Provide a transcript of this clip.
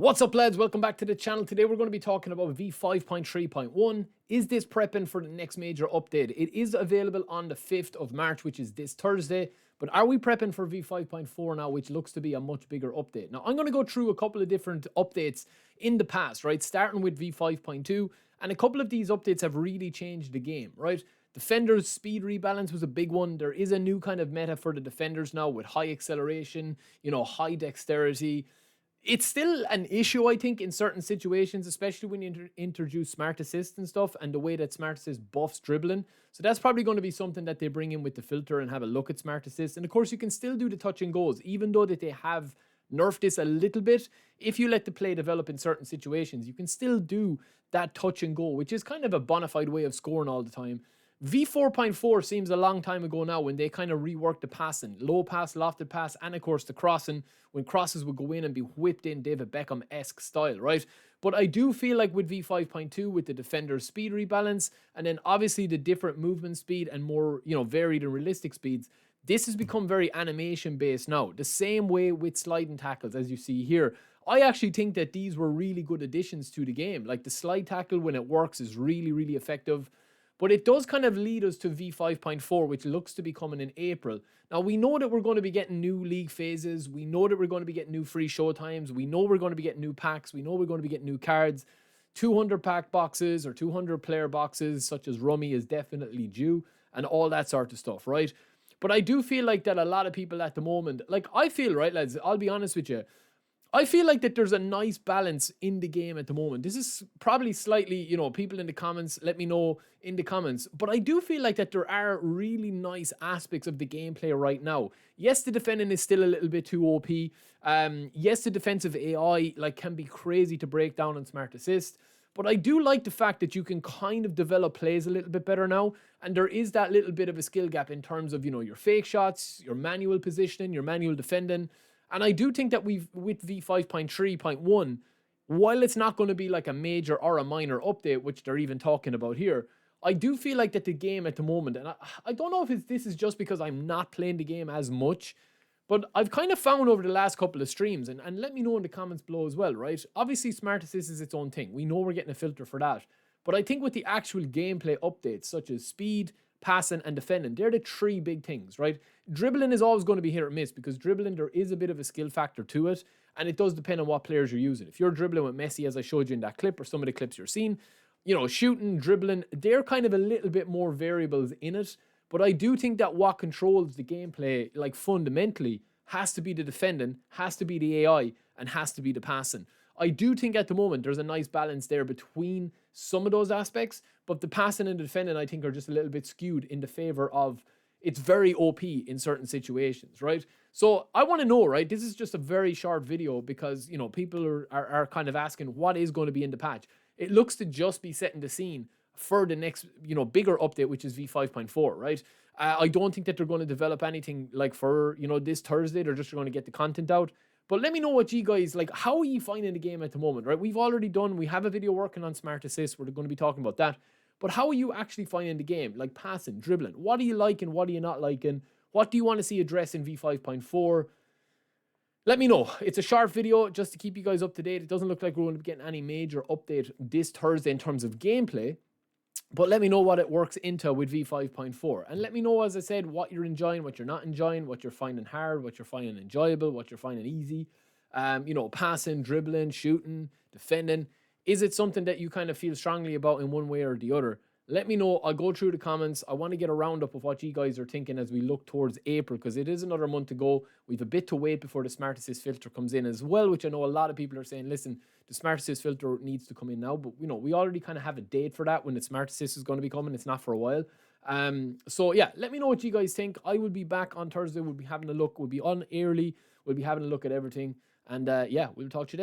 What's up, lads? Welcome back to the channel. Today we're going to be talking about v5.3.1. Is this prepping for the next major update? It is available on the 5th of March, which is this Thursday. But are we prepping for v5.4 now, which looks to be a much bigger update? Now, I'm going to go through a couple of different updates in the past, right? Starting with v5.2. And a couple of these updates have really changed the game, right? Defenders' speed rebalance was a big one. There is a new kind of meta for the defenders now with high acceleration, high dexterity. It's still an issue, I think, in certain situations, especially when you introduce smart assist and stuff and the way that smart assist buffs dribbling. So that's probably going to be something that they bring in with the filter and have a look at smart assist. And of course, you can still do the touch and goals, even though that they have nerfed this a little bit. If you let the play develop in certain situations, you can still do that touch and go, which is kind of a bona fide way of scoring all the time. v4.4 seems a long time ago now when they kind of reworked the passing. Low pass, lofted pass, and of course the crossing, when crosses would go in and be whipped in David Beckham-esque style, right? But I do feel like with v5.2, with the defender's speed rebalance, and then obviously the different movement speed and more, varied and realistic speeds, this has become very animation-based now. The same way with sliding tackles, as you see here. I actually think that these were really good additions to the game. Like the slide tackle, when it works, is really, really effective. But it does kind of lead us to v5.4, which looks to be coming in April. Now, we know that we're going to be getting new league phases. We know that we're going to be getting new free show times. We know we're going to be getting new packs. We know we're going to be getting new cards. 200 pack boxes or 200 player boxes, such as Rummy, is definitely due. And all that sort of stuff, right? But I do feel like that a lot of people at the moment, like I feel, right, lads, I'll be honest with you, I feel like that there's a nice balance in the game at the moment. This is probably slightly, people in the comments, let me know in the comments. But I do feel like that there are really nice aspects of the gameplay right now. Yes, the defending is still a little bit too OP. Yes, the defensive AI can be crazy to break down on smart assist. But I do like the fact that you can kind of develop plays a little bit better now. And there is that little bit of a skill gap in terms of, your fake shots, your manual positioning, your manual defending. And I do think that with v5.3.1, while it's not going to be like a major or a minor update, which they're even talking about here, I do feel like that the game at the moment, and I don't know if this is just because I'm not playing the game as much, but I've kind of found over the last couple of streams, and let me know in the comments below as well, right? Obviously, Smart Assist is its own thing. We know we're getting a filter for that. But I think with the actual gameplay updates, such as speed, passing, and defending, they're the three big things, right? Dribbling is always going to be hit or miss because dribbling, there is a bit of a skill factor to it, and it does depend on what players you're using. If you're dribbling with Messi, as I showed you in that clip, or some of the clips you're seeing, shooting, dribbling, they're kind of a little bit more variables in it. But I do think that what controls the gameplay, like fundamentally, has to be the defending, has to be the AI, and has to be the passing. I do think at the moment there's a nice balance there between some of those aspects, but the passing and the defending, I think, are just a little bit skewed in the favor of it's very OP in certain situations, right? So I want to know, right? This is just a very short video because, people are kind of asking what is going to be in the patch. It looks to just be setting the scene for the next, bigger update, which is v5.4, right? I don't think that they're going to develop anything like for, this Thursday. They're just going to get the content out. But let me know what you guys, how are you finding the game at the moment, right? We have a video working on Smart Assist. We're going to be talking about that. But how are you actually finding the game? Like passing, dribbling. What are you liking? What are you not liking? What do you want to see addressed in v5.4? Let me know. It's a short video just to keep you guys up to date. It doesn't look like we're going to be getting any major update this Thursday in terms of gameplay. But let me know what it works into with v5.4. And let me know, as I said, what you're enjoying, what you're not enjoying, what you're finding hard, what you're finding enjoyable, what you're finding easy. Passing, dribbling, shooting, defending. Is it something that you kind of feel strongly about in one way or the other? Let me know. I'll go through the comments. I want to get a roundup of what you guys are thinking as we look towards April, because it is another month to go. We have a bit to wait before the Smart Assist filter comes in as well, which I know a lot of people are saying, listen, the Smart Assist filter needs to come in now. But, we already kind of have a date for that when the Smart Assist is going to be coming. It's not for a while. So, yeah, let me know what you guys think. I will be back on Thursday. We'll be having a look. We'll be on early. We'll be having a look at everything. And, yeah, we'll talk to you then.